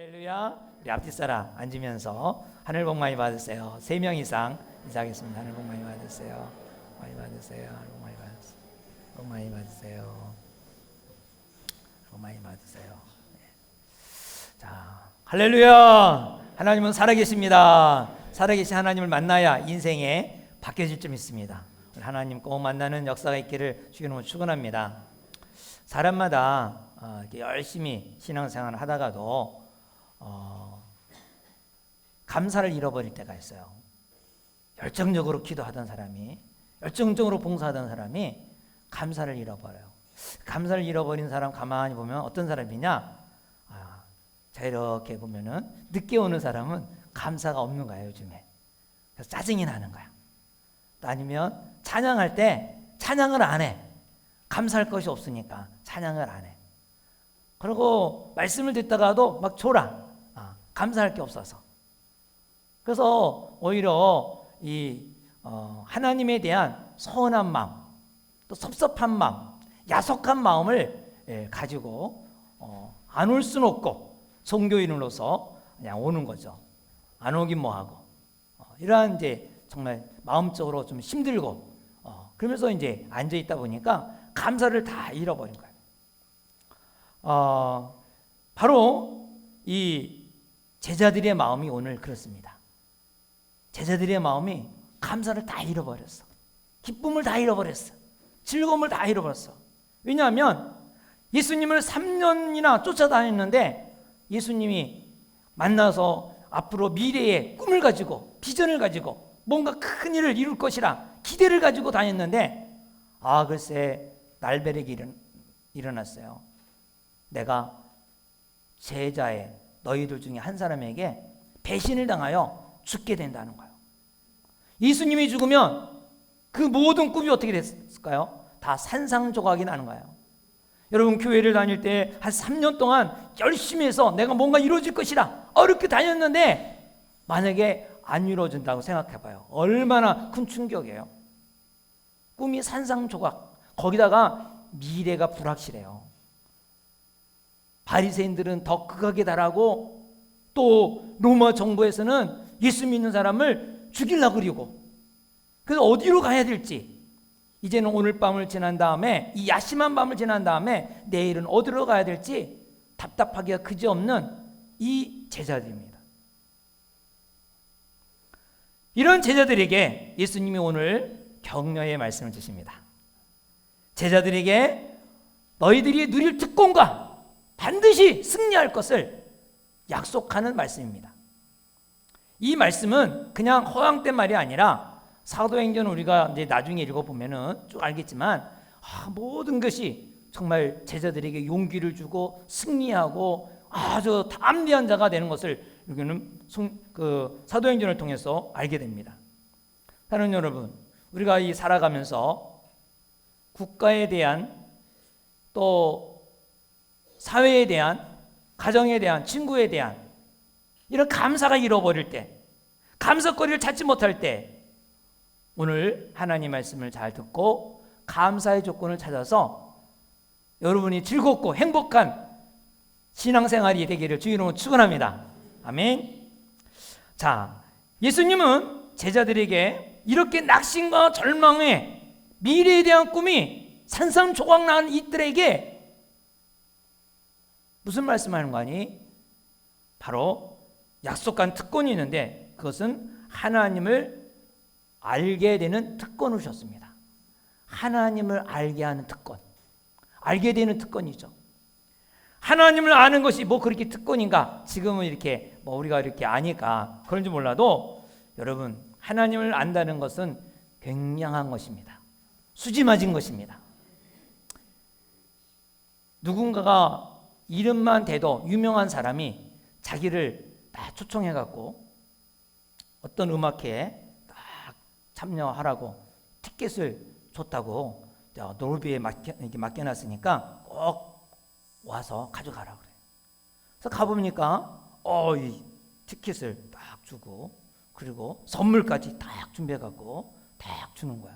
할렐루야. 우리 앞뒤 사람 앉으면서 하늘 복 많이 받으세요. 3명 이상 인사하겠습니다. 하늘 복 많이 받으세요. 많이 받으세요. 하늘 복 많이 받으세요. 복 많이 받으세요. 복 많이 받으세요. 자, 할렐루야. 하나님은 살아계십니다. 살아계신 하나님을 만나야 인생에 바뀌어질 점 있습니다. 하나님 꼭 만나는 역사가 있기를 주님으로 축원합니다. 사람마다 이렇게 열심히 신앙생활을 하다가도 감사를 잃어버릴 때가 있어요. 열정적으로 기도하던 사람이, 열정적으로 봉사하던 사람이 감사를 잃어버려요. 감사를 잃어버린 사람 가만히 보면 어떤 사람이냐? 자, 이렇게 보면은 늦게 오는 사람은 감사가 없는 거야, 요즘에. 그래서 짜증이 나는 거야. 또 아니면 찬양할 때 찬양을 안 해. 감사할 것이 없으니까 찬양을 안 해. 그리고 말씀을 듣다가도 막 졸아. 감사할 게 없어서. 그래서 오히려 이 하나님에 대한 서운한 마음, 또 섭섭한 마음, 야속한 마음을 가지고 안 올 수는 없고 종교인으로서 그냥 오는 거죠. 안 오긴 뭐하고. 이러한 이제 정말 마음적으로 좀 힘들고 그러면서 이제 앉아 있다 보니까 감사를 다 잃어버린 거예요. 바로 이 제자들의 마음이 오늘 그렇습니다. 제자들의 마음이 감사를 다 잃어버렸어. 기쁨을 다 잃어버렸어. 즐거움을 다 잃어버렸어. 왜냐하면 예수님을 3년이나 쫓아다녔는데 예수님이 만나서 앞으로 미래의 꿈을 가지고 비전을 가지고 뭔가 큰 일을 이룰 것이라 기대를 가지고 다녔는데 글쎄 날벼락이 일어났어요. 내가 제자의 너희들 중에 한 사람에게 배신을 당하여 죽게 된다는 거예요. 예수님이 죽으면 그 모든 꿈이 어떻게 됐을까요? 다 산산조각이 나는 거예요. 여러분 교회를 다닐 때 한 3년 동안 열심히 해서 내가 뭔가 이루어질 것이라 어렵게 다녔는데 만약에 안 이루어진다고 생각해봐요. 얼마나 큰 충격이에요. 꿈이 산산조각. 거기다가 미래가 불확실해요. 바리새인들은 더 극악에 달하고 또 로마 정부에서는 예수 믿는 사람을 죽이려고 그러고 그래서 어디로 가야 될지 이제는 오늘 밤을 지난 다음에 이 야심한 밤을 지난 다음에 내일은 어디로 가야 될지 답답하기가 그지없는 이 제자들입니다. 이런 제자들에게 예수님이 오늘 격려의 말씀을 주십니다. 제자들에게 너희들이 누릴 특권과 반드시 승리할 것을 약속하는 말씀입니다. 이 말씀은 그냥 허황된 말이 아니라 사도행전 우리가 이제 나중에 읽어보면은 쭉 알겠지만 모든 것이 정말 제자들에게 용기를 주고 승리하고 아주 담대한 자가 되는 것을 여기는 사도행전을 통해서 알게 됩니다. 사랑하는 여러분, 우리가 이 살아가면서 국가에 대한 또 사회에 대한 가정에 대한 친구에 대한 이런 감사가 잃어버릴 때 감사거리를 찾지 못할 때 오늘 하나님 말씀을 잘 듣고 감사의 조건을 찾아서 여러분이 즐겁고 행복한 신앙생활이 되기를 주의 이름으로 축원합니다. 아멘. 자, 예수님은 제자들에게 이렇게 낙심과 절망에 미래에 대한 꿈이 산산조각난 이들에게 무슨 말씀하는 거 아니? 바로 약속한 특권이 있는데 그것은 하나님을 알게 되는 특권을 주셨습니다. 하나님을 알게 하는 특권. 알게 되는 특권이죠. 하나님을 아는 것이 뭐 그렇게 특권인가? 지금은 이렇게 우리가 이렇게 아니까 그런지 몰라도 여러분 하나님을 안다는 것은 굉장한 것입니다. 수지맞은 것입니다. 누군가가 이름만 대도 유명한 사람이 자기를 딱 초청해갖고 어떤 음악회에 딱 참여하라고 티켓을 줬다고 노르비에 맡겨놨으니까 꼭 와서 가져가라 그래. 그래서 가보니까 이 티켓을 딱 주고 그리고 선물까지 딱 준비해갖고 딱 주는 거야.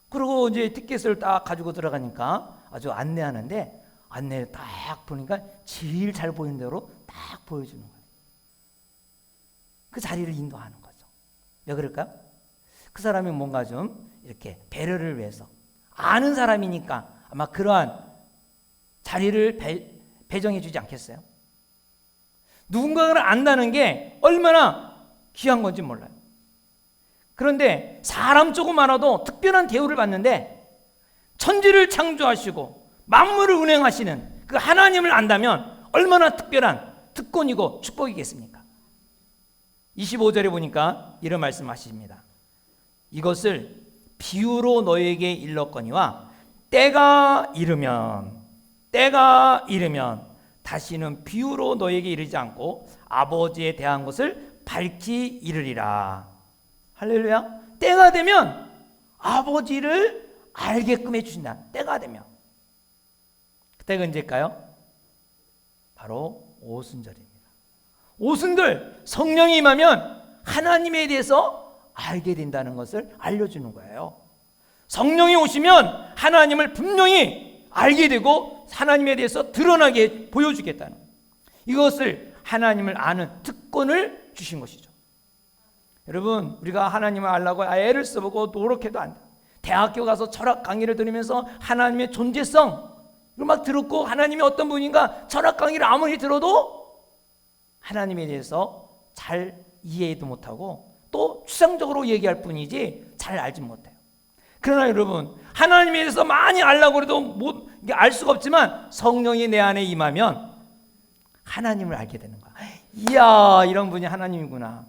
그리고 이제 티켓을 딱 가지고 들어가니까 아주 안내하는데 안내를 딱 보니까 제일 잘 보이는 대로 딱 보여주는 거예요. 그 자리를 인도하는 거죠. 왜 그럴까요? 그 사람이 뭔가 좀 이렇게 배려를 위해서, 아는 사람이니까 아마 그러한 자리를 배정해 주지 않겠어요? 누군가를 안다는 게 얼마나 귀한 건지 몰라요. 그런데 사람 조금 알아도 특별한 대우를 받는데, 천지를 창조하시고 만물을 운행하시는 그 하나님을 안다면 얼마나 특별한 특권이고 축복이겠습니까? 25절에 보니까 이런 말씀하십니다. 이것을 비유로 너에게 일렀거니와 때가 이르면 다시는 비유로 너에게 이르지 않고 아버지에 대한 것을 밝히 이르리라. 할렐루야. 때가 되면 아버지를 알게끔 해주신다. 때가 되면. 그때가 언제일까요? 바로 오순절입니다. 오순절 성령이 임하면 하나님에 대해서 알게 된다는 것을 알려주는 거예요. 성령이 오시면 하나님을 분명히 알게 되고 하나님에 대해서 드러나게 보여주겠다는, 이것을 하나님을 아는 특권을 주신 것이죠. 여러분, 우리가 하나님을 알려고 애를 써보고 노력해도 안 돼. 대학교 가서 철학 강의를 들으면서 하나님의 존재성 이걸 막 들었고, 하나님이 어떤 분인가 철학 강의를 아무리 들어도 하나님에 대해서 잘 이해도 못하고 또 추상적으로 얘기할 뿐이지 잘 알지 못해요. 그러나 여러분, 하나님에 대해서 많이 알려고 해도 알 수가 없지만 성령이 내 안에 임하면 하나님을 알게 되는 거야. 이야, 이런 분이 하나님이구나.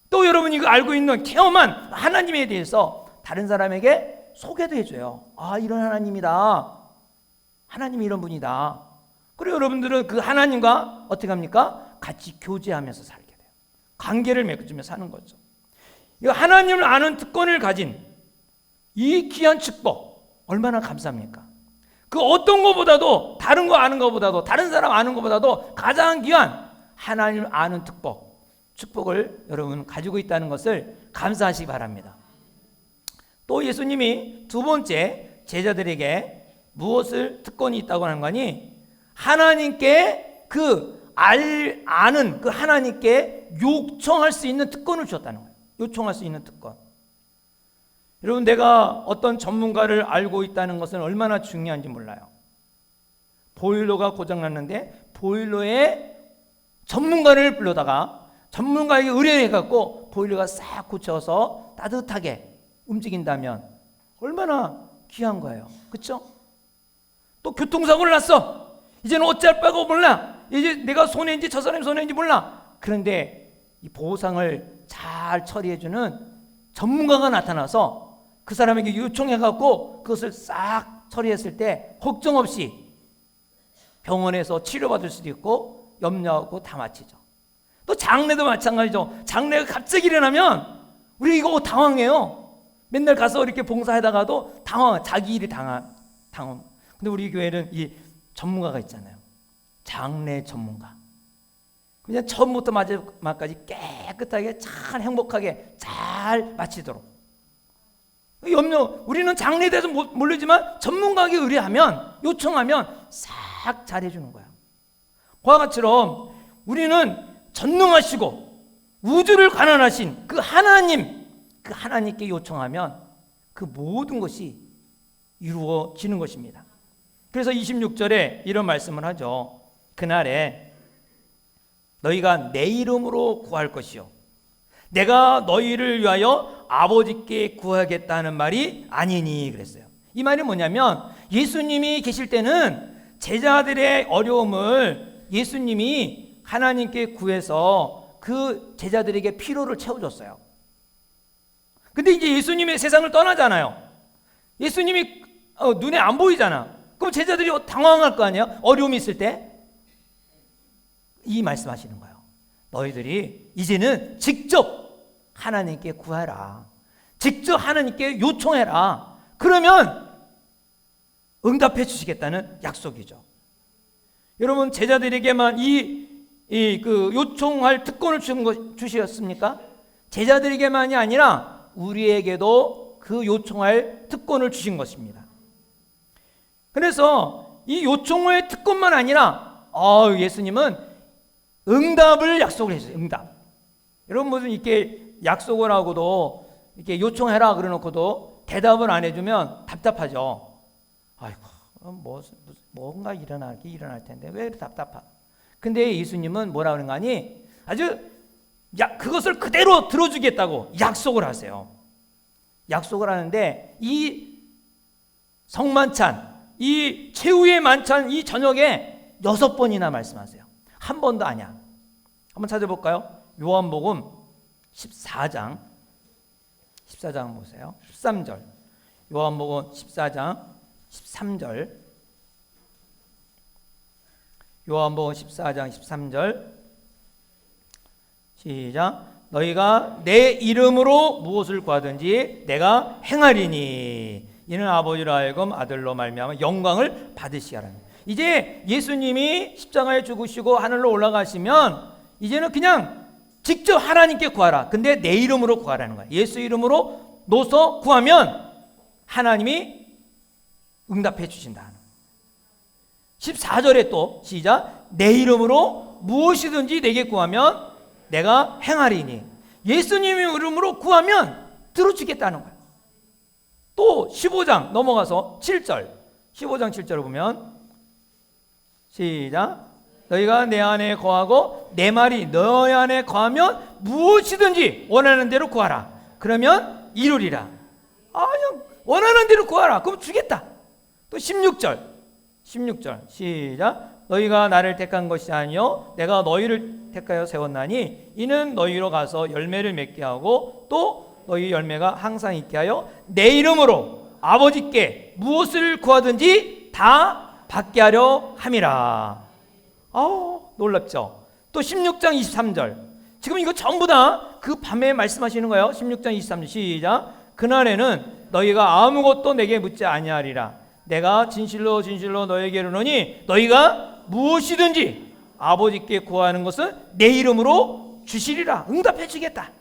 또 여러분이 이거 알고 있는 경험한 하나님에 대해서 다른 사람에게 소개도 해줘요. 아, 이런 하나님이다. 하나님이 이런 분이다. 그리고 여러분들은 그 하나님과 어떻게 합니까? 같이 교제하면서 살게 돼요. 관계를 맺으며 사는 거죠. 하나님을 아는 특권을 가진 이 귀한 축복, 얼마나 감사합니까? 그 어떤 것보다도, 다른 거 아는 것보다도, 다른 사람 아는 것보다도 가장 귀한 하나님을 아는 축복을 여러분 가지고 있다는 것을 감사하시기 바랍니다. 또 예수님이 두 번째 제자들에게 무엇을 특권이 있다고 하는 거니? 하나님께 아는 그 하나님께 요청할 수 있는 특권을 주었다는 거예요. 요청할 수 있는 특권. 여러분, 내가 어떤 전문가를 알고 있다는 것은 얼마나 중요한지 몰라요. 보일러가 고장났는데 보일러에 전문가를 불러다가 전문가에게 의뢰해갖고 보일러가 싹 고쳐서 따뜻하게 움직인다면 얼마나 귀한 거예요. 그렇죠? 또 교통사고를 났어. 이제는 어찌할 바가 몰라. 이제 내가 손해인지 저 사람이 손해인지 몰라. 그런데 이 보상을 잘 처리해주는 전문가가 나타나서 그 사람에게 요청해갖고 그것을 싹 처리했을 때 걱정 없이 병원에서 치료받을 수도 있고 염려하고 다 마치죠. 또 장례도 마찬가지죠. 장례가 갑자기 일어나면 우리 이거 당황해요. 맨날 가서 이렇게 봉사하다가도 자기 일이 당황. 근데 우리 교회는 이 전문가가 있잖아요. 장례 전문가. 그냥 처음부터 마지막까지 깨끗하게 잘 행복하게 잘 마치도록. 우리는 장례에 대해서 모르지만 전문가에게 의뢰하면, 요청하면 싹 잘해주는 거야. 그와 같이럼 우리는 전능하시고 우주를 관할하신 그 하나님께 요청하면 그 모든 것이 이루어지는 것입니다. 그래서 26절에 이런 말씀을 하죠. 그날에 너희가 내 이름으로 구할 것이요 내가 너희를 위하여 아버지께 구하겠다는 말이 아니니 그랬어요. 이 말이 뭐냐면, 예수님이 계실 때는 제자들의 어려움을 예수님이 하나님께 구해서 그 제자들에게 필요를 채워줬어요. 근데 이제 예수님이 세상을 떠나잖아요. 예수님이 눈에 안 보이잖아. 그럼 제자들이 당황할 거 아니에요? 어려움이 있을 때. 이 말씀하시는 거예요. 너희들이 이제는 직접 하나님께 구하라. 직접 하나님께 요청해라. 그러면 응답해 주시겠다는 약속이죠. 여러분, 제자들에게만 그 요청할 특권을 주셨습니까? 제자들에게만이 아니라 우리에게도 그 요청할 특권을 주신 것입니다. 그래서 이 요청의 특권만 아니라 예수님은 응답을 약속을 했어요. 응답. 여러분 무슨 이렇게 약속을 하고도 이렇게 요청해라 그래놓고도 대답을 안 해주면 답답하죠. 아이고 뭔가 일어날 텐데 왜 이렇게 답답하? 근데 예수님은 뭐라 그런 거 아니? 아주 그것을 그대로 들어주겠다고 약속을 하세요. 약속을 하는데 이 성만찬, 이 최후의 만찬 이 저녁에 6번이나 말씀하세요. 한 번도 아니야. 한번 찾아볼까요? 요한복음 14장 보세요. 13절. 요한복음 14장 13절. 요한복음 14장 13절. 시작. 너희가 내 이름으로 무엇을 구하든지 내가 행하리니 이는 아버지로 하여금 아들로 말미암아 영광을 받으시게 하라는. 이제 예수님이 십자가에 죽으시고 하늘로 올라가시면 이제는 그냥 직접 하나님께 구하라. 근데 내 이름으로 구하라는 거야. 예수 이름으로 놓서 구하면 하나님이 응답해 주신다. 14절에 또 시작. 내 이름으로 무엇이든지 내게 구하면 내가 행하리니. 예수님의 이름으로 구하면 들어주겠다는 거야. 또 15장 넘어가서 7절. 15장 7절을 보면 시작. 너희가 내 안에 거하고 내 말이 너희 안에 거하면 무엇이든지 원하는 대로 구하라. 그러면 이루리라. 형 원하는 대로 구하라. 그럼 주겠다. 또 16절 시작. 너희가 나를 택한 것이 아니요 내가 너희를 택하여 세웠나니 이는 너희로 가서 열매를 맺게 하고 또 너희 열매가 항상 있게 하여 내 이름으로 아버지께 무엇을 구하든지 다 받게 하려 함이라. 놀랍죠. 또 16장 23절. 지금 이거 전부 다 그 밤에 말씀하시는 거예요. 16장 23절 시작. 그날에는 너희가 아무것도 내게 묻지 아니하리라. 내가 진실로 진실로 너에게 이르노니 너희가 무엇이든지 아버지께 구하는 것은 내 이름으로 주시리라. 응답해 주겠다.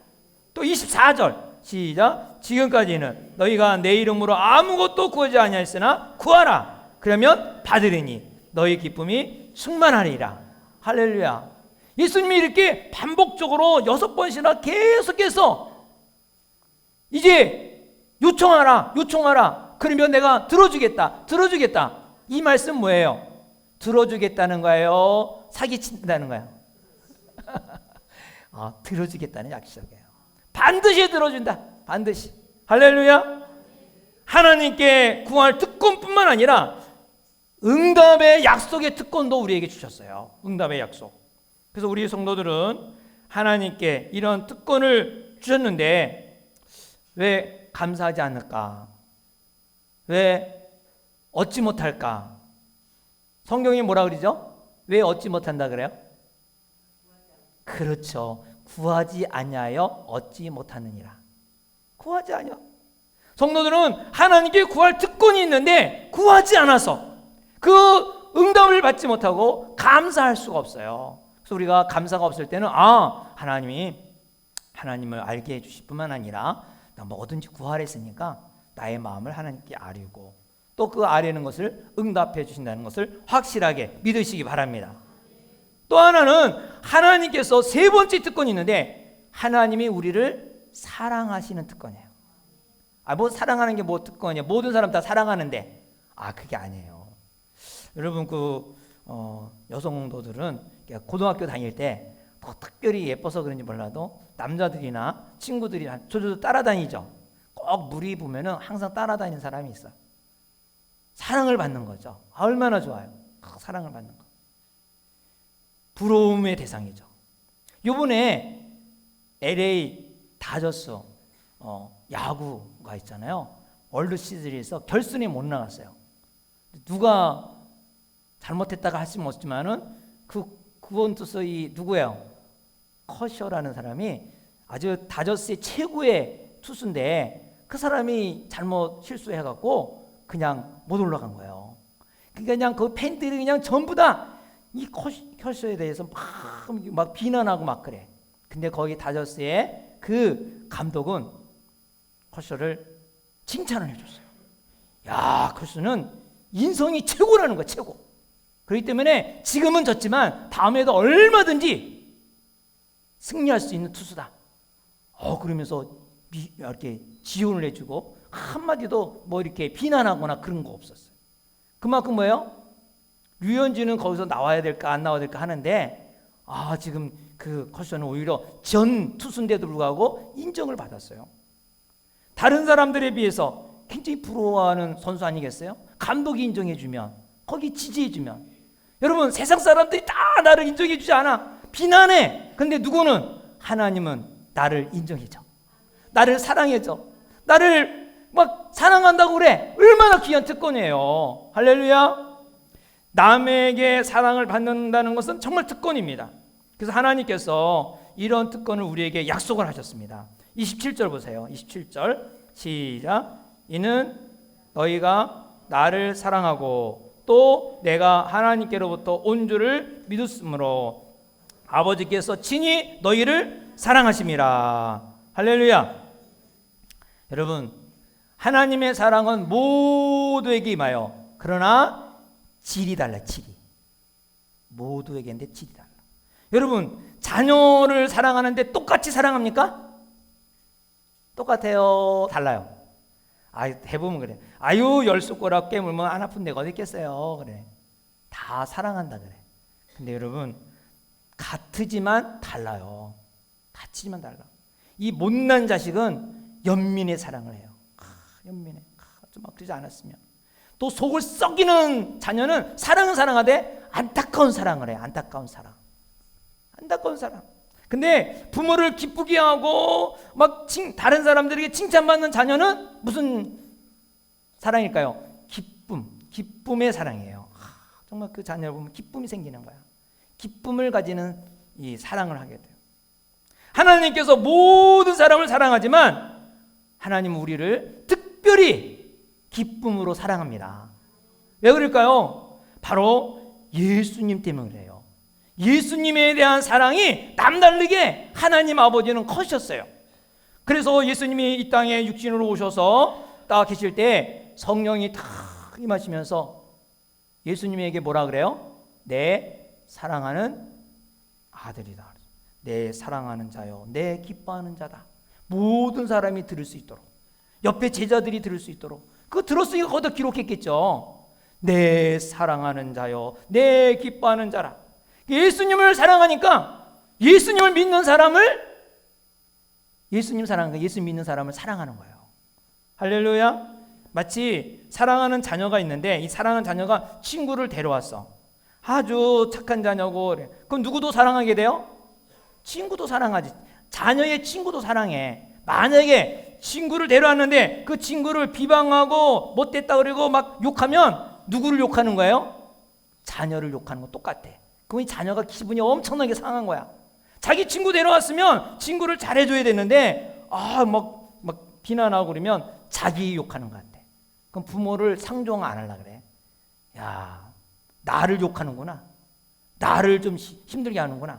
또 24절 시작. 지금까지는 너희가 내 이름으로 아무것도 구하지 아니하였으나 구하라. 그러면 받으리니 너희 기쁨이 충만하리라. 할렐루야. 예수님이 이렇게 반복적으로 6번씩이나 계속해서 이제 요청하라. 그러면 내가 들어주겠다. 이 말씀 뭐예요? 들어주겠다는 거예요? 사기친다는 거예요? 들어주겠다는 약속이에요. 반드시 들어준다. 반드시. 할렐루야. 하나님께 구할 특권뿐만 아니라 응답의 약속의 특권도 우리에게 주셨어요. 응답의 약속. 그래서 우리 성도들은 하나님께 이런 특권을 주셨는데 왜 감사하지 않을까? 왜 얻지 못할까? 성경이 뭐라 그러죠? 왜 얻지 못한다 그래요? 그렇죠. 구하지 아니하여 얻지 못하느니라. 구하지 아니하. 성도들은 하나님께 구할 특권이 있는데 구하지 않아서 그 응답을 받지 못하고 감사할 수가 없어요. 그래서 우리가 감사가 없을 때는 하나님이 하나님을 알게 해주실 뿐만 아니라 나 뭐든지 구하랬으니까 나의 마음을 하나님께 아뢰고 또 그 아뢰는 것을 응답해 주신다는 것을 확실하게 믿으시기 바랍니다. 또 하나는 하나님께서 세 번째 특권이 있는데 하나님이 우리를 사랑하시는 특권이에요. 뭐 사랑하는 게 뭐 특권이야? 모든 사람 다 사랑하는데 그게 아니에요. 여러분 여성도들은 고등학교 다닐 때 더 특별히 예뻐서 그런지 몰라도 남자들이나 친구들이 저도 따라다니죠. 꼭 무리 보면은 항상 따라다니는 사람이 있어. 사랑을 받는 거죠. 얼마나 좋아요. 사랑을 받는 거. 부러움의 대상이죠. 요번에 LA 다저스 야구가 있잖아요. 월드 시리즈에서 결승에 못 나갔어요. 누가 잘못했다가 할 수는 없지만은 그건 투수 누구예요? 커셔라는 사람이 아주 다저스의 최고의 투수인데 그 사람이 잘못 실수해갖고 그냥 못 올라간 거예요. 그러니까 그냥 그 팬들이 그냥 전부 다 이 커셔에 대해서 막 비난하고 막 그래. 근데 거기 다저스의 그 감독은 커셔를 칭찬을 해줬어요. 야, 커셔는 인성이 최고라는 거야, 최고. 그렇기 때문에 지금은 졌지만 다음에도 얼마든지 승리할 수 있는 투수다. 그러면서 이렇게 지원을 해주고 한마디도 뭐 이렇게 비난하거나 그런 거 없었어요. 그만큼 뭐예요? 류현진은 거기서 나와야 될까 안 나와야 될까 하는데 지금 그 컷션은 오히려 전 투수인데도 불구하고 인정을 받았어요. 다른 사람들에 비해서 굉장히 부러워하는 선수 아니겠어요? 감독이 인정해주면, 거기 지지해주면. 여러분, 세상 사람들이 다 나를 인정해주지 않아. 비난해. 근데 누구는? 하나님은 나를 인정해줘. 나를 사랑해줘. 나를 막 사랑한다고 그래. 얼마나 귀한 특권이에요. 할렐루야. 남에게 사랑을 받는다는 것은 정말 특권입니다. 그래서 하나님께서 이런 특권을 우리에게 약속을 하셨습니다. 27절 보세요. 27절 시작. 이는 너희가 나를 사랑하고 또 내가 하나님께로부터 온 줄을 믿었으므로 아버지께서 친히 너희를 사랑하심이라. 할렐루야. 여러분, 하나님의 사랑은 모두에게 임하여 그러나 질이 달라. 질이 모두에게인데 질이 달라. 여러분, 자녀를 사랑하는데 똑같이 사랑합니까? 똑같아요? 달라요? 해보면 그래. 열 숟가락 깨물면 안 아픈 데가 어디 있겠어요? 그래. 다 사랑한다 그래. 근데 여러분, 같지만 달라요. 같지만 달라. 이 못난 자식은 연민의 사랑을 해요. 연민해. 좀 막 그러지 않았으면. 또 속을 썩이는 자녀는 사랑은 사랑하되 안타까운 사랑을 해요. 안타까운 사랑. 안타까운 사랑. 근데 부모를 기쁘게 하고 막 다른 사람들에게 칭찬받는 자녀는 무슨 사랑일까요? 기쁨의 사랑이에요. 정말 그 자녀를 보면 기쁨이 생기는 거야. 기쁨을 가지는 이 사랑을 하게 돼요. 하나님께서 모든 사람을 사랑하지만 하나님은 우리를 특별히 기쁨으로 사랑합니다. 왜 그럴까요? 바로 예수님 때문에 그래요. 예수님에 대한 사랑이 남다르게 하나님 아버지는 커셨어요. 그래서 예수님이 이 땅에 육신으로 오셔서 딱 계실 때 성령이 탁 임하시면서 예수님에게 뭐라 그래요? 내 사랑하는 아들이다. 내 사랑하는 자요, 내 기뻐하는 자다. 모든 사람이 들을 수 있도록, 옆에 제자들이 들을 수 있도록. 그거 들었으니까 거기다 기록했겠죠. 내 사랑하는 자요, 내 기뻐하는 자라. 예수님을 사랑하니까 예수님을 믿는 사람을, 예수님 사랑하니까 예수 믿는 사람을 사랑하는 거예요. 할렐루야. 마치 사랑하는 자녀가 있는데 이 사랑하는 자녀가 친구를 데려왔어. 아주 착한 자녀고 그래. 그럼 누구도 사랑하게 돼요? 친구도 사랑하지. 자녀의 친구도 사랑해. 만약에 친구를 데려왔는데 그 친구를 비방하고 못됐다 그러고 막 욕하면 누구를 욕하는 거예요? 자녀를 욕하는 거 똑같아. 그럼 이 자녀가 기분이 엄청나게 상한 거야. 자기 친구 데려왔으면 친구를 잘해줘야 되는데 막 비난하고 그러면 자기 욕하는 것 같아. 그럼 부모를 상종 안 하려고 그래. 야, 나를 욕하는구나. 나를 좀 힘들게 하는구나.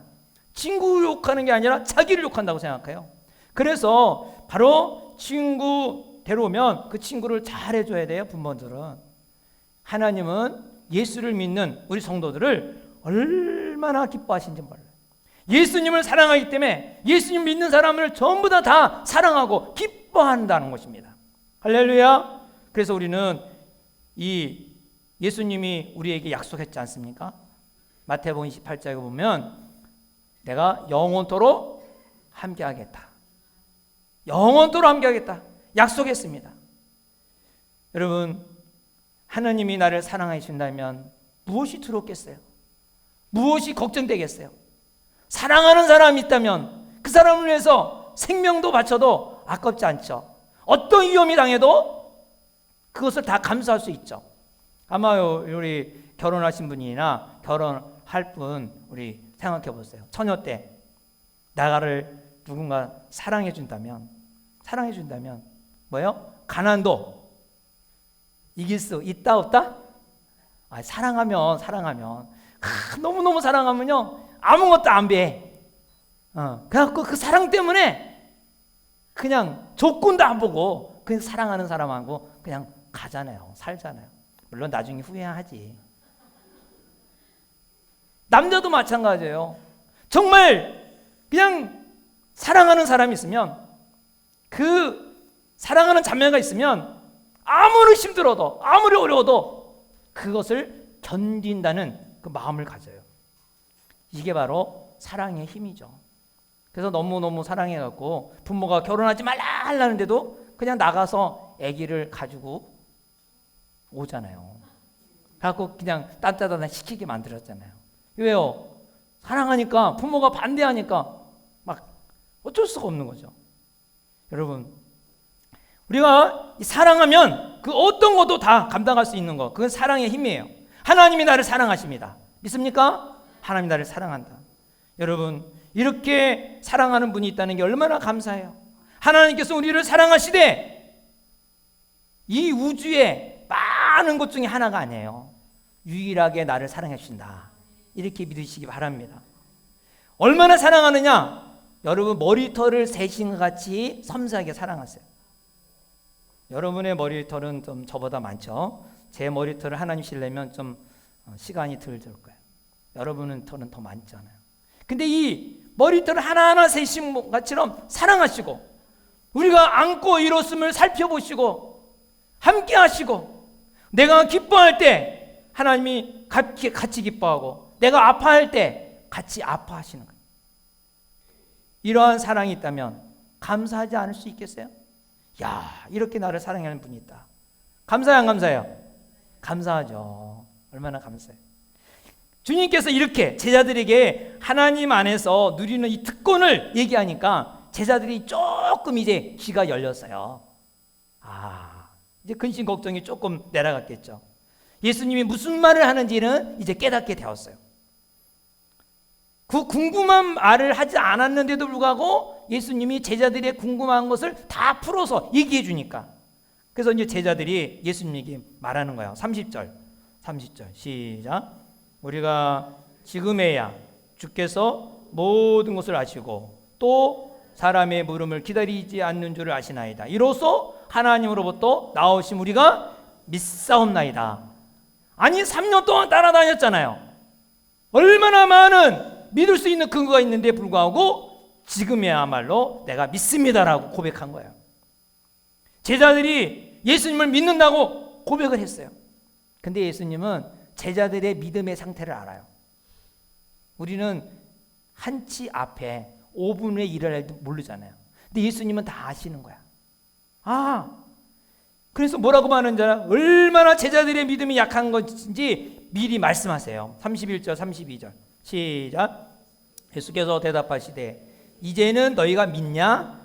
친구 욕하는 게 아니라 자기를 욕한다고 생각해요. 그래서 바로 친구 데려오면 그 친구를 잘해줘야 돼요. 부모들은. 하나님은 예수를 믿는 우리 성도들을 얼마나 기뻐하신지 몰라요. 예수님을 사랑하기 때문에 예수님 믿는 사람을 전부 다 사랑하고 기뻐한다는 것입니다. 할렐루야. 그래서 우리는 이 예수님이 우리에게 약속했지 않습니까? 마태복음 28장에 보면 내가 영원토록 함께하겠다. 영원토록 함께하겠다. 약속했습니다. 여러분, 하나님이 나를 사랑해 주신다면 무엇이 두렵겠어요? 무엇이 걱정되겠어요? 사랑하는 사람이 있다면 그 사람을 위해서 생명도 바쳐도 아깝지 않죠. 어떤 위험이 당해도 그것을 다 감수할 수 있죠. 아마 우리 결혼하신 분이나 결혼할 분 우리 생각해 보세요. 처녀 때 나를 누군가 사랑해 준다면 뭐예요? 가난도 이길 수 있다 없다? 사랑하면 너무너무 사랑하면요 아무것도 안 배. 그래갖고 그 사랑 때문에 그냥 조건도 안 보고 그냥 사랑하는 사람하고 그냥 가잖아요. 살잖아요. 물론 나중에 후회하지. 남자도 마찬가지예요. 정말 그냥 사랑하는 사람이 있으면, 그 사랑하는 자매가 있으면 아무리 힘들어도 아무리 어려워도 그것을 견딘다는 그 마음을 가져요. 이게 바로 사랑의 힘이죠. 그래서 너무너무 사랑해갖고 부모가 결혼하지 말라 하려는데도 그냥 나가서 아기를 가지고 오잖아요. 그래갖고 그냥 딴따단 시키게 만들었잖아요. 왜요? 사랑하니까, 부모가 반대하니까 막 어쩔 수가 없는 거죠. 여러분, 우리가 사랑하면 그 어떤 것도 다 감당할 수 있는 거, 그건 사랑의 힘이에요. 하나님이 나를 사랑하십니다. 믿습니까? 하나님이 나를 사랑한다. 여러분, 이렇게 사랑하는 분이 있다는 게 얼마나 감사해요. 하나님께서 우리를 사랑하시되 이 우주에 많은 것 중에 하나가 아니에요. 유일하게 나를 사랑해 주신다. 이렇게 믿으시기 바랍니다. 얼마나 사랑하느냐? 여러분, 머리털을 세신 것 같이 섬세하게 사랑하세요. 여러분의 머리털은 좀 저보다 많죠. 제 머리털을 하나님 실려면 좀 시간이 덜 들 거예요. 여러분은 털은 더 많잖아요. 근데 이 머리털을 하나하나 세신 것처럼 사랑하시고, 우리가 안고 일었음을 살펴보시고 함께 하시고, 내가 기뻐할 때 하나님이 같이 기뻐하고, 내가 아파할 때 같이 아파하시는 거예요. 이러한 사랑이 있다면 감사하지 않을 수 있겠어요? 야, 이렇게 나를 사랑하는 분이 있다. 감사해요, 안 감사해요? 감사하죠. 얼마나 감사해요. 주님께서 이렇게 제자들에게 하나님 안에서 누리는 이 특권을 얘기하니까 제자들이 조금 이제 귀가 열렸어요. 이제 근심 걱정이 조금 내려갔겠죠. 예수님이 무슨 말을 하는지는 이제 깨닫게 되었어요. 그 궁금한 말을 하지 않았는데도 불구하고 예수님이 제자들의 궁금한 것을 다 풀어서 얘기해 주니까, 그래서 이제 제자들이 예수님에게 말하는 거예요. 30절 시작. 우리가 지금에야 주께서 모든 것을 아시고 또 사람의 물음을 기다리지 않는 줄을 아시나이다. 이로써 하나님으로부터 나오신 우리가 믿사옵나이다. 아니, 3년 동안 따라다녔잖아요. 얼마나 많은 믿을 수 있는 근거가 있는데 불구하고 지금이야말로 내가 믿습니다라고 고백한 거예요. 제자들이 예수님을 믿는다고 고백을 했어요. 근데 예수님은 제자들의 믿음의 상태를 알아요. 우리는 한치 앞에 5분 후에 일어날 줄 모르잖아요. 근데 예수님은 다 아시는 거야. 그래서 뭐라고 말하는지 알아? 얼마나 제자들의 믿음이 약한 것인지 미리 말씀하세요. 31절 32절 시작. 예수께서 대답하시되 이제는 너희가 믿냐?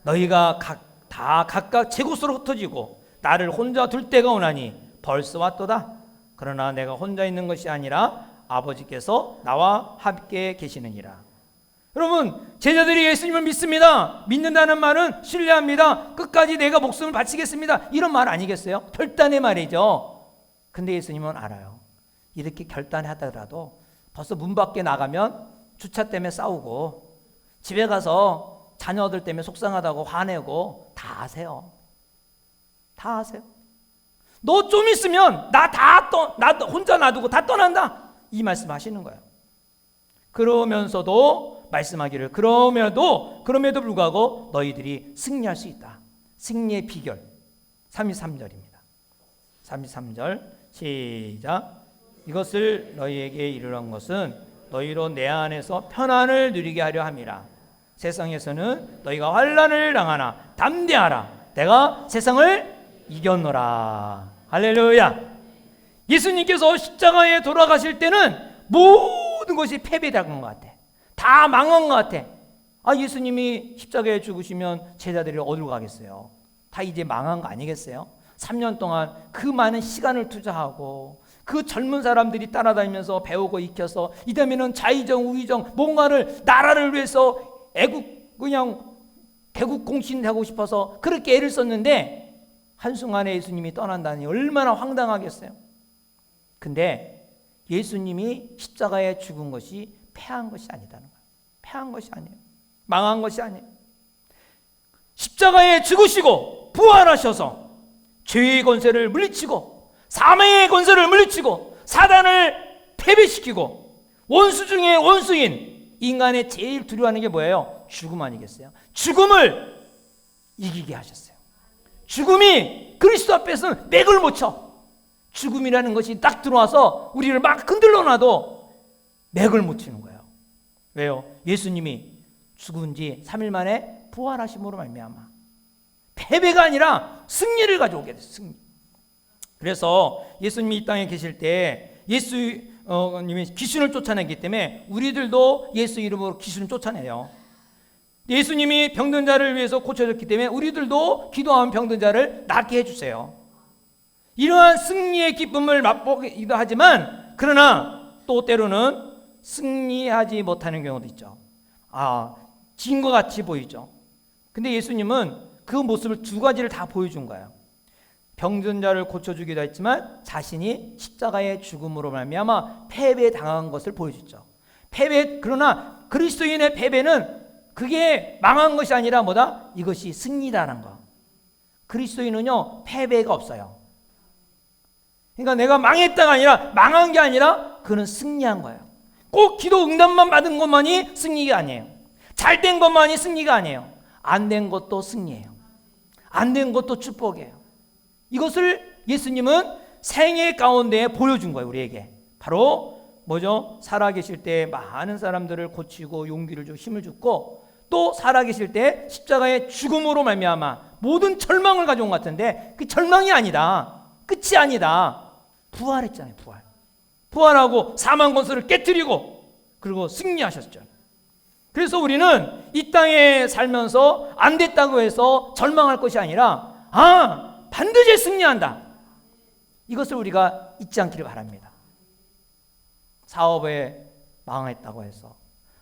너희가 다 각각 제 곳으로 흩어지고 나를 혼자 둘 때가 오나니 벌써 왔도다. 그러나 내가 혼자 있는 것이 아니라 아버지께서 나와 함께 계시느니라. 여러분, 제자들이 예수님을 믿습니다. 믿는다는 말은 신뢰합니다. 끝까지 내가 목숨을 바치겠습니다. 이런 말 아니겠어요? 결단의 말이죠. 근데 예수님은 알아요. 이렇게 결단하더라도 벌써 문 밖에 나가면 주차 때문에 싸우고, 집에 가서 자녀들 때문에 속상하다고 화내고 다 아세요. 다 아세요. 너 좀 있으면 나 혼자 놔두고 다 떠난다. 이 말씀 하시는 거예요. 그러면서도 말씀하기를 그럼에도 불구하고 너희들이 승리할 수 있다. 승리의 비결 33절입니다. 33절 시작. 이것을 너희에게 이르는 것은 너희로 내 안에서 편안을 누리게 하려 함이라. 세상에서는 너희가 환난을 당하나 담대하라. 내가 세상을 이겼노라. 할렐루야. 예수님께서 십자가에 돌아가실 때는 모든 것이 패배당한 것 같아. 다 망한 것 같아. 예수님이 십자가에 죽으시면 제자들이 어디로 가겠어요? 다 이제 망한 거 아니겠어요? 3년 동안 그 많은 시간을 투자하고 그 젊은 사람들이 따라다니면서 배우고 익혀서 이다음에는 자의정 우의정 뭔가를 나라를 위해서 개국 공신하고 싶어서 그렇게 애를 썼는데 한순간에 예수님이 떠난다니 얼마나 황당하겠어요. 근데 예수님이 십자가에 죽은 것이 패한 것이 아니다는 거예요. 패한 것이 아니에요. 망한 것이 아니에요. 십자가에 죽으시고 부활하셔서 죄의 권세를 물리치고 사망의 권세를 물리치고 사단을 패배시키고 원수 중에 원수인 인간의 제일 두려워하는 게 뭐예요? 죽음 아니겠어요? 죽음을 이기게 하셨어요. 죽음이 그리스도 앞에서는 맥을 못 쳐. 죽음이라는 것이 딱 들어와서 우리를 막 흔들러 놔도 맥을 못 치는 거예요. 왜요? 예수님이 죽은 지 3일 만에 부활하심으로 말미암아 패배가 아니라 승리를 가져오게 됐어요. 승리. 그래서 예수님이 이 땅에 계실 때 예수님이 귀신을 쫓아내기 때문에 우리들도 예수 이름으로 귀신을 쫓아내요. 예수님이 병든 자를 위해서 고쳐줬기 때문에 우리들도 기도하면 병든 자를 낫게 해주세요. 이러한 승리의 기쁨을 맛보기도 하지만 그러나 또 때로는 승리하지 못하는 경우도 있죠. 진 것 같이 보이죠. 근데 예수님은 그 모습을 두 가지를 다 보여준 거예요. 병든 자를 고쳐주기도 했지만 자신이 십자가의 죽음으로 말미암아 패배당한 것을 보여줬죠. 그러나 그리스도인의 패배는 그게 망한 것이 아니라 뭐다? 이것이 승리다라는 거. 그리스도인은요 패배가 없어요. 그러니까 내가 망했다가 아니라 망한 게 아니라 그는 승리한 거예요. 꼭 기도 응답만 받은 것만이 승리가 아니에요. 잘 된 것만이 승리가 아니에요. 안 된 것도 승리예요. 안 된 것도 축복이에요. 이것을 예수님은 생애 가운데 보여준 거예요. 우리에게. 바로 뭐죠? 살아계실 때 많은 사람들을 고치고 용기를 주고 힘을 줬고 또 살아계실 때 십자가의 죽음으로 말미암아 모든 절망을 가져온 것 같은데 그 절망이 아니다. 끝이 아니다. 부활했잖아요. 부활하고 사망 권세를 깨뜨리고 그리고 승리하셨죠. 그래서 우리는 이 땅에 살면서 안 됐다고 해서 절망할 것이 아니라 반드시 승리한다. 이것을 우리가 잊지 않기를 바랍니다. 사업에 망했다고 해서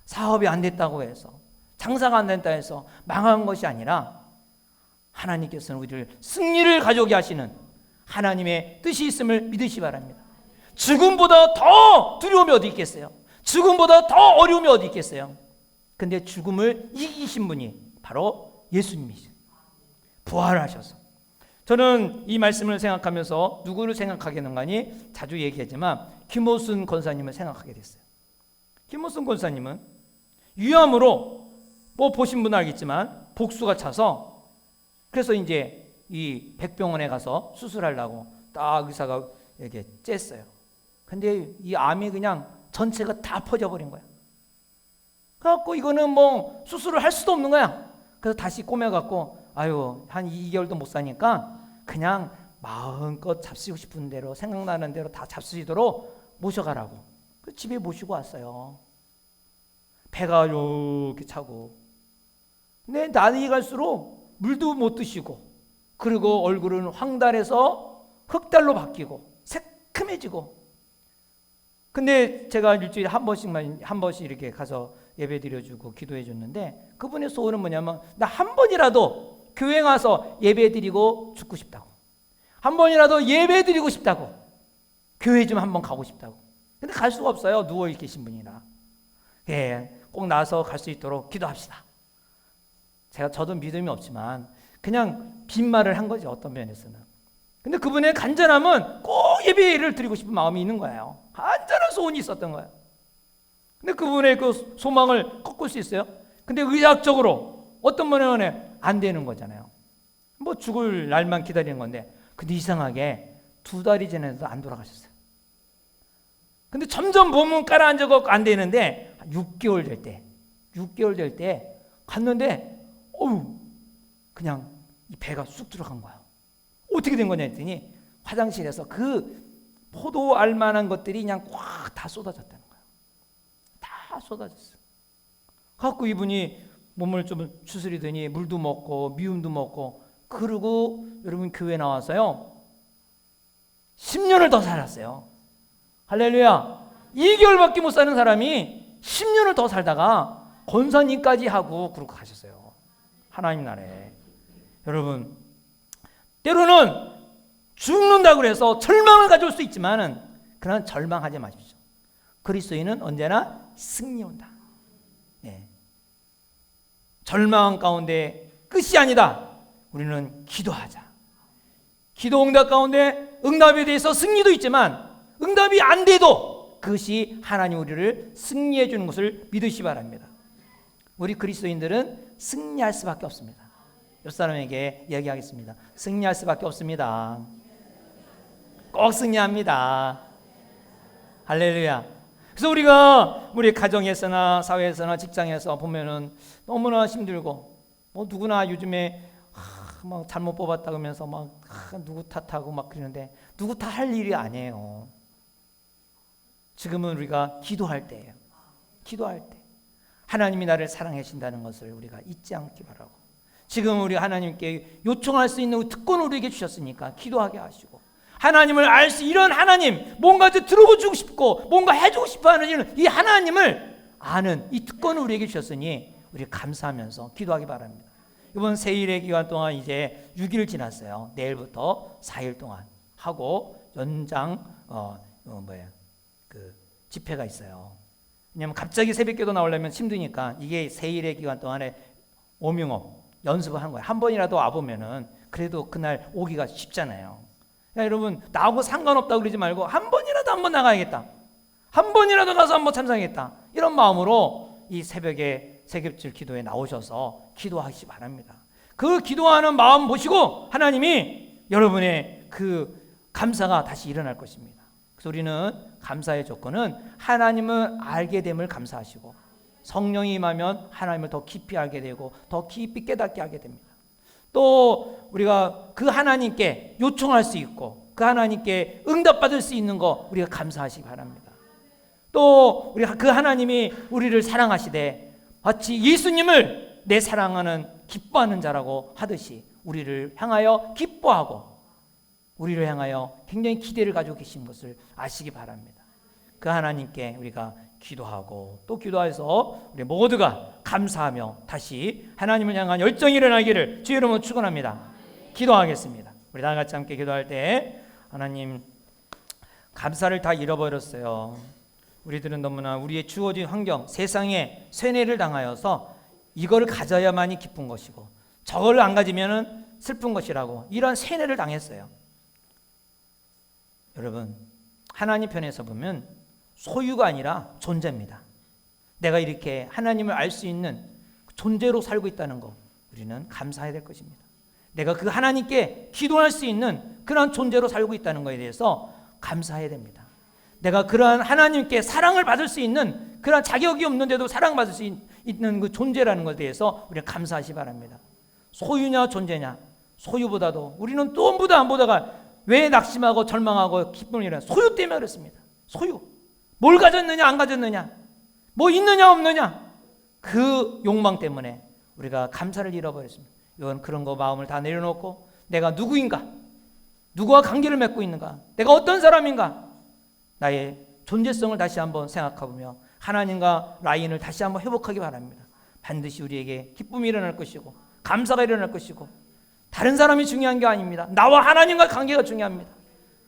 사업이 안 됐다고 해서 장사가 안 된다 해서 망한 것이 아니라 하나님께서는 우리를 승리를 가져오게 하시는 하나님의 뜻이 있음을 믿으시기 바랍니다. 죽음보다 더 두려움이 어디 있겠어요? 죽음보다 더 어려움이 어디 있겠어요? 근데 죽음을 이기신 분이 바로 예수님이죠. 부활하셔서. 저는 이 말씀을 생각하면서 누구를 생각하게 되는가니 자주 얘기하지만 김호순 권사님을 생각하게 됐어요. 김호순 권사님은 위암으로 보신 분은 알겠지만 복수가 차서 그래서 이제 이 백병원에 가서 수술하려고 딱 의사가 이렇게 쬐어요. 근데 이 암이 그냥 전체가 다 퍼져버린 거야. 그래갖고 이거는 뭐 수술을 할 수도 없는 거야. 그래서 다시 꼬매갖고 한 2개월도 못 사니까 그냥 마음껏 잡수고 싶은 대로 생각나는 대로 다 잡수시도록 모셔가라고. 집에 모시고 왔어요. 배가 이렇게 차고. 근데 나이 갈수록 물도 못 드시고 그리고 얼굴은 황달에서 흑달로 바뀌고 새큼해지고. 근데 제가 일주일에 한 번씩 이렇게 가서 예배 드려주고 기도해 줬는데 그분의 소원은 뭐냐면 나 한 번이라도 교회 가서 예배 드리고 죽고 싶다고. 한 번이라도 예배 드리고 싶다고. 교회 좀 한번 가고 싶다고. 근데 갈 수가 없어요. 누워 계신 분이라. 꼭 나와서 갈 수 있도록 기도합시다. 저도 믿음이 없지만 그냥 빈말을 한 거죠. 어떤 면에서는. 근데 그분의 간절함은 꼭 예배를 드리고 싶은 마음이 있는 거예요. 간절한 소원이 있었던 거예요. 근데 그분의 그 소망을 꺾을 수 있어요? 근데 의학적으로 어떤 면에는 안 되는 거잖아요. 뭐 죽을 날만 기다리는 건데 근데 이상하게 2달이 지나서 안 돌아가셨어요. 근데 점점 몸은 깔아앉아서 안 되는데 6개월 될 때 갔는데 그냥 이 배가 쑥 들어간 거야. 어떻게 된 거냐 했더니 화장실에서 그 포도 알만한 것들이 그냥 꽉 다 쏟아졌다는 거야. 다 쏟아졌어. 갖고 이분이 몸을 좀 추스리더니 물도 먹고 미움도 먹고 그러고 여러분 교회 나와서요 10년을 더 살았어요. 할렐루야. 2개월밖에 못 사는 사람이 10년을 더 살다가 권사님까지 하고 그러고 가셨어요. 하나님 나라에. 여러분 때로는 죽는다고 해서 절망을 가져올 수 있지만은 그러나 절망하지 마십시오. 그리스도인은 언제나 승리온다. 절망 가운데 끝이 아니다. 우리는 기도하자. 기도 응답 가운데 응답에 대해서 승리도 있지만 응답이 안 돼도 그것이 하나님 우리를 승리해 주는 것을 믿으시 바랍니다. 우리 그리스도인들은 승리할 수밖에 없습니다. 옆 사람에게 이야기하겠습니다. 승리할 수밖에 없습니다. 꼭 승리합니다. 할렐루야. 그래서 우리가 우리 가정에서나 사회에서나 직장에서 보면은 너무나 힘들고, 뭐 누구나 요즘에 막 잘못 뽑았다 그러면서 막 누구 탓하고 막 그러는데 누구 탓할 일이 아니에요. 지금은 우리가 기도할 때예요. 기도할 때 하나님이 나를 사랑하신다는 것을 우리가 잊지 않기 바라고, 지금 우리 하나님께 요청할 수 있는 특권을 우리에게 주셨으니까 기도하게 하시고, 하나님을 알 수, 이런 하나님, 뭔가 들어주고 싶고 뭔가 해주고 싶어하는 이 하나님을 아는 이 특권을 우리에게 주셨으니 우리 감사하면서 기도하기 바랍니다. 이번 세일의 기간 동안 이제 6일 지났어요. 내일부터 4일 동안 하고 연장 그 집회가 있어요. 왜냐하면 갑자기 새벽기도 나오려면 힘드니까 이게 세일의 기간 동안에 워밍업 연습을 한 거예요. 한 번이라도 와보면은 그래도 그날 오기가 쉽잖아요. 야, 여러분, 나하고 상관없다고 그러지 말고 한 번이라도 한번 나가야겠다, 한 번이라도 가서 한번 참석하겠다, 이런 마음으로 이 새벽에 세겹질 기도에 나오셔서 기도하시기 바랍니다. 그 기도하는 마음 보시고 하나님이 여러분의 그 감사가 다시 일어날 것입니다. 그래서 우리는 감사의 조건은 하나님을 알게 됨을 감사하시고, 성령이 임하면 하나님을 더 깊이 알게 되고 더 깊이 깨닫게 하게 됩니다. 또 우리가 그 하나님께 요청할 수 있고 그 하나님께 응답받을 수 있는 거 우리가 감사하시기 바랍니다. 또 우리가 그 하나님이 우리를 사랑하시되 마치 예수님을 내 사랑하는 기뻐하는 자라고 하듯이 우리를 향하여 기뻐하고 우리를 향하여 굉장히 기대를 가지고 계신 것을 아시기 바랍니다. 그 하나님께 우리가 기도하고 또 기도해서 우리 모두가 감사하며 다시 하나님을 향한 열정이 일어나기를 주의 이름으로 축원합니다. 기도하겠습니다. 우리 다 같이 함께 기도할 때, 하나님, 감사를 다 잃어버렸어요. 우리들은 너무나 우리의 주어진 환경, 세상에 쇠뇌를 당하여서 이거를 가져야만이 기쁜 것이고 저거를 안 가지면은 슬픈 것이라고 이런 쇠뇌를 당했어요. 여러분, 하나님 편에서 보면 소유가 아니라 존재입니다. 내가 이렇게 하나님을 알 수 있는 존재로 살고 있다는 거 우리는 감사해야 될 것입니다. 내가 그 하나님께 기도할 수 있는 그런 존재로 살고 있다는 것에 대해서 감사해야 됩니다. 내가 그러한 하나님께 사랑을 받을 수 있는 그런 자격이 없는데도 사랑받을 수 있는 그 존재라는 것에 대해서 우리가 감사하시 바랍니다. 소유냐 존재냐, 소유보다도 우리는 또 보다 안 보다가 왜 낙심하고 절망하고 기쁨을 잃어요? 소유 때문에 그렇습니다. 소유. 뭘 가졌느냐 안 가졌느냐, 뭐 있느냐 없느냐, 그 욕망 때문에 우리가 감사를 잃어버렸습니다. 이건 그런 거 마음을 다 내려놓고 내가 누구인가, 누구와 관계를 맺고 있는가, 내가 어떤 사람인가, 나의 존재성을 다시 한번 생각해보며 하나님과 라인을 다시 한번 회복하기 바랍니다. 반드시 우리에게 기쁨이 일어날 것이고 감사가 일어날 것이고, 다른 사람이 중요한 게 아닙니다. 나와 하나님과 관계가 중요합니다.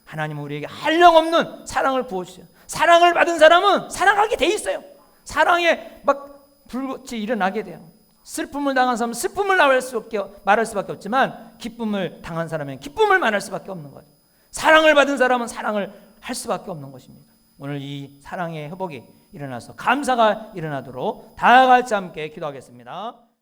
하나님은 우리에게 한량없는 사랑을 부어주세요. 사랑을 받은 사람은 사랑하게 돼 있어요. 사랑에 막 불꽃이 일어나게 돼요. 슬픔을 당한 사람은 슬픔을 말할 수밖에 없지만 기쁨을 당한 사람은 기쁨을 말할 수밖에 없는 거예요. 사랑을 받은 사람은 사랑을 할 수밖에 없는 것입니다. 오늘 이 사랑의 회복이 일어나서 감사가 일어나도록 다 같이 함께 기도하겠습니다.